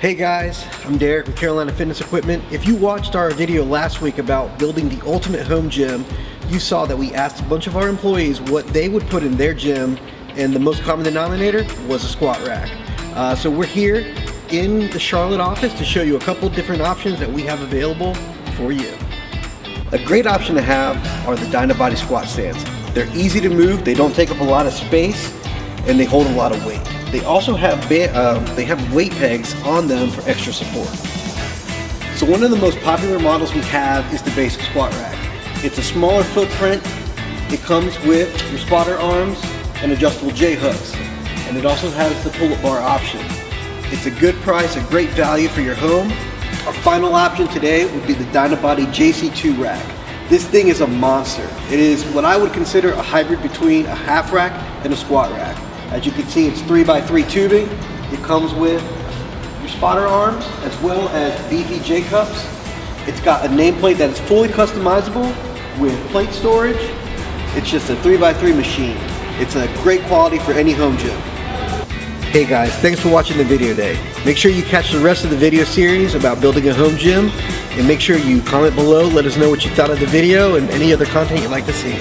Hey guys, I'm Derek with Carolina Fitness Equipment. If you watched our video last week about building the ultimate home gym, you saw that we asked a bunch of our employees what they would put in their gym, and the most common denominator was a squat rack. So we're here in the Charlotte office to show you a couple different options that we have available for you. A great option to have are the Dyna Body squat stands. They're easy to move, they don't take up a lot of space, and they hold a lot of weight. They also have weight pegs on them for extra support. So one of the most popular models we have is the basic squat rack. It's a smaller footprint. It comes with your spotter arms and adjustable J hooks, and it also has the pull-up bar option. It's a good price, a great value for your home. Our final option today would be the Dynabody JC2 rack. This thing is a monster. It is what I would consider a hybrid between a half rack and a squat rack. As you can see, it's 3x3 tubing. It comes with your spotter arms as well as beefy J cups. It's got a nameplate that is fully customizable with plate storage. It's just a 3x3 machine. It's a great quality for any home gym. Hey guys, thanks for watching the video today. Make sure you catch the rest of the video series about building a home gym, and make sure you comment below, let us know what you thought of the video and any other content you'd like to see.